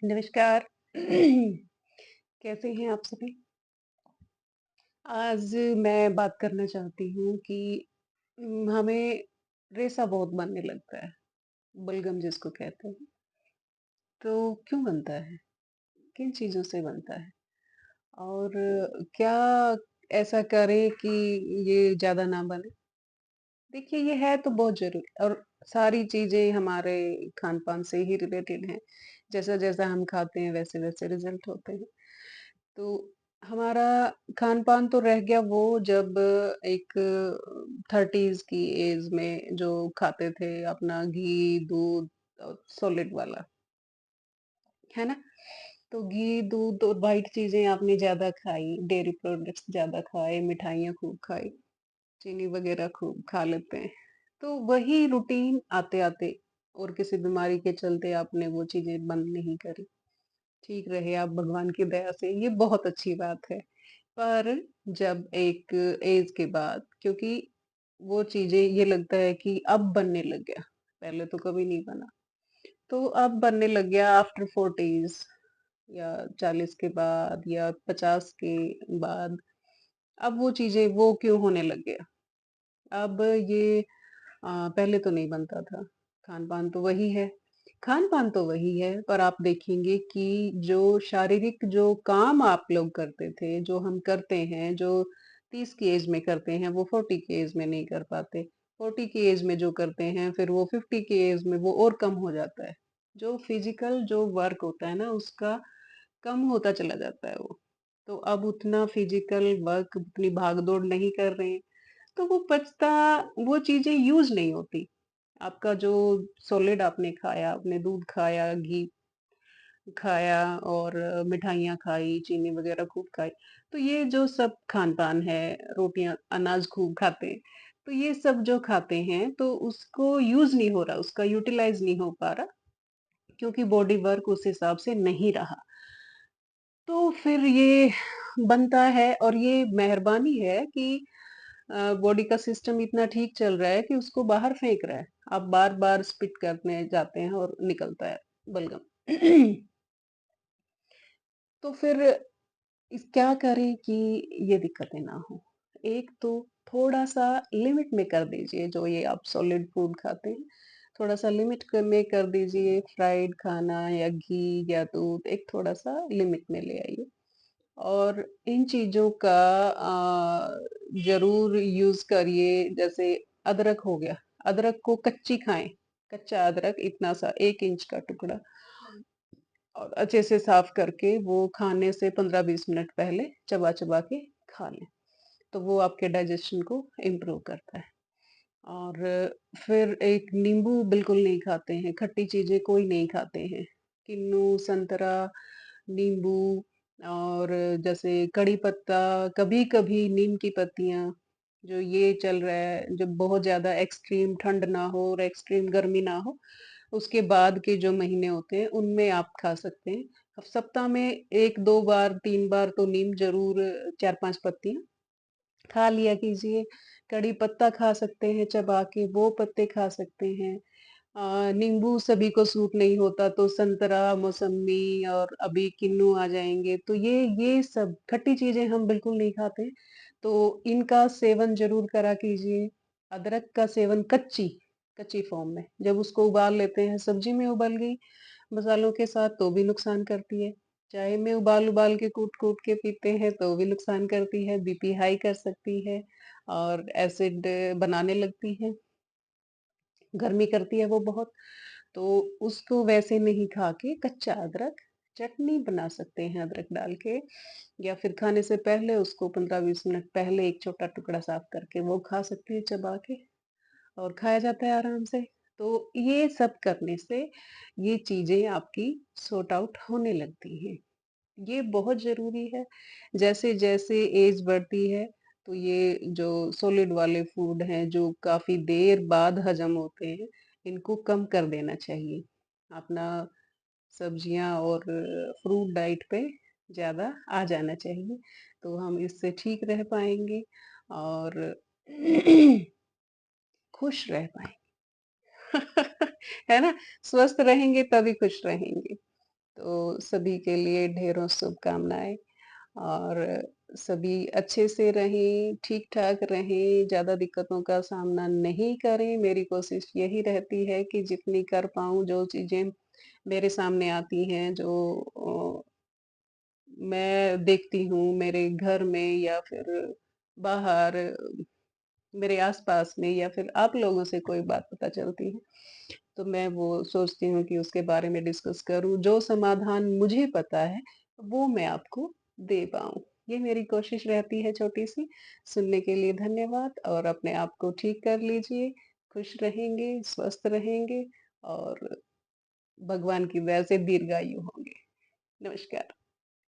नमस्कार। कैसे हैं आप सभी? आज मैं बात करना चाहती हूँ कि हमें रेसा बहुत बनने लगता है, बलगम जिसको कहते हैं। तो क्यों बनता है? किन चीज़ों से बनता है? और क्या ऐसा करें कि ये ज़्यादा ना बने? देखिए, ये है तो बहुत ज़रूरी और सारी चीज़ें हमारे खान-पान से ही रिलेटेड हैं। जैसा-जैसा हम खाते हैं, वैसे-वैसे रिज़ल्ट होते हैं। तो हमारा खान-पान तो रह गया वो जब एक 30s की एज में जो खाते थे अपना घी, दूध सॉलिड वाला, है ना? तो घी, दूध और व्हाइट चीज़ें आपने ज़्यादा खाई, डेयरी प्रोडक्ट्स ज़्यादा खाए, मिठाइयाँ खूब खाई, चीनी वगैरह खूब खा लेते हैं। तो वही रूटीन आते-आते और किसी बीमारी के चलते आपने वो चीज़ें बंद नहीं करी। ठीक रहे आप भगवान की दया से, ये बहुत अच्छी बात है। पर जब एक एज के बाद क्योंकि वो चीज़ें ये लगता है कि अब बनने लग गया, पहले तो कभी नहीं बना। तो अब बनने लग गया आफ्टर 40s या 40 के बाद या 50 के बाद, अब वो चीज़ें वो क्यों होने लग गया? अब ये पहले तो नहीं बनता था, खान-पान तो वही है। खान-पान तो वही है, पर आप देखेंगे कि जो शारीरिक जो काम आप लोग करते थे, जो हम करते हैं, जो 30 की एज में करते हैं, वो 40 की एज में नहीं कर पाते। 40 की एज में जो करते हैं, फिर वो 50 की एज में वो और कम हो जाता है। जो फिज़िकल जो वर्क होता है ना, उसका कम होता चला जाता है वो। तो अब उतना फिज़िकल वर्क, उतनी भाग-दौड़ नहीं कर रहे हैं, तो वो पचता वो चीज़ें यूज़ नहीं होती। आपका जो सॉलिड आपने खाया, आपने दूध खाया, घी खाया और मिठाइयाँ खाई, चीनी वग़ैरह खूब खाई। तो ये जो सब खान-पान है, रोटियाँ, अनाज खूब खाते हैं, तो ये सब जो खाते हैं, तो उसको यूज़ नहीं हो रहा, उसका यूटिलाइज़ नहीं हो पा रहा, क्योंकि बॉडी वर्क उस हिसाब से नहीं रहा। तो फिर ये बनता है और ये मेहरबानी है कि बॉडी का सिस्टम इतना ठीक चल रहा है कि उसको बाहर फेंक रहा है। आप बार-बार स्पिट करने जाते हैं और निकलता है बलगम। तो फिर क्या करें कि ये दिक्कतें ना हो? एक तो थोड़ा-सा लिमिट में कर दीजिए जो ये आप सॉलिड फूड खाते हैं, थोड़ा-सा लिमिट में कर दीजिए, फ्राइड खाना या घी या दूध एक थोड़ा-सा लिमिट में ले आइए। और इन चीज़ों का ज़रूर यूज़ करिए, जैसे अदरक हो गया, अदरक को कच्ची खाएँ, कच्चा अदरक इतना सा 1 इंच का टुकड़ा और अच्छे से साफ करके वो खाने से 15-20 मिनट पहले चबा-चबा के खा लें, तो वो आपके डाइजेशन को इम्प्रूव करता है। और फिर एक नींबू बिल्कुल नहीं खाते हैं, खट्टी चीज़ें कोई नहीं खाते हैं। किन्नू, संतरा, नींबू और जैसे कड़ी पत्ता, कभी-कभी नीम की पत्तियाँ, जो ये चल रहा है, जब बहुत ज़्यादा एक्सट्रीम ठंड ना हो और एक्सट्रीम गर्मी ना हो, उसके बाद के जो महीने होते हैं, उनमें आप खा सकते हैं। अब सप्ताह में 1-2 बार, 3 बार तो नीम ज़रूर 4-5 पत्तियाँ खा लिया कीजिए। कड़ी पत्ता खा सकते हैं चबा के, वो पत्ते खा सकते हैं। नींबू सभी को सूट नहीं होता तो संतरा, मौसम्मी और अभी किन्नू आ जाएँगे, तो ये सब खट्टी चीज़ें हम बिल्कुल नहीं खाते, तो इनका सेवन ज़रूर करा कीजिए। अदरक का सेवन कच्ची फ़ॉर्म में, जब उसको उबाल लेते हैं, सब्ज़ी में उबल गई मसालों के साथ तो भी नुकसान करती है। चाय में उबाल-उबाल के, कूट-कूट के पीते हैं तो भी नुकसान करती है, बीपी हाई कर सकती है और एसिड बनाने लगती है, गर्मी करती है वो बहुत। तो उसको वैसे नहीं खा के कच्चा अदरक चटनी बना सकते हैं अदरक डाल के या फिर खाने से पहले उसको 15-20 मिनट पहले एक छोटा टुकड़ा साफ करके वो खा सकते हैं चबा के और खाया जाता है आराम से। तो ये सब करने से ये चीज़ें आपकी सॉर्ट आउट होने लगती हैं। ये बहुत ज़रूरी है। जैसे-जैसे एज बढ़ती है, तो ये जो सॉलिड वाले फूड हैं, जो काफ़ी देर बाद हज़म होते हैं, इनको कम कर देना चाहिए। अपना सब्जियाँ और फ्रूट डाइट पे ज़्यादा आ जाना चाहिए, तो हम इससे ठीक रह पाएँगे और खुश रह पाएँगे। है ना? स्वस्थ रहेंगे तभी खुश रहेंगे। तो सभी के लिए ढेरों शुभकामनाएँ और सभी अच्छे से रहें, ठीक-ठाक रहें, ज़्यादा दिक्कतों का सामना नहीं करें। मेरी कोशिश यही रहती है कि जितनी कर पाऊँ, जो चीज़ें मेरे सामने आती हैं, जो मैं देखती हूँ मेरे घर में या फिर बाहर, मेरे आस-पास में या फिर आप लोगों से कोई बात पता चलती है, तो मैं वो सोचती हूँ कि उसके बारे में डिस्कस करूँ। जो समाधान मुझे पता है, वो मैं आपको दे पाऊँ। ये मेरी कोशिश रहती है छोटी-सी। सुनने के लिए धन्यवाद और अपने आप को ठीक कर लीजिए। खुश रहेंगे, स्वस्थ रहेंगे और भगवान की दया से दीर्घायु होंगे। नमस्कार।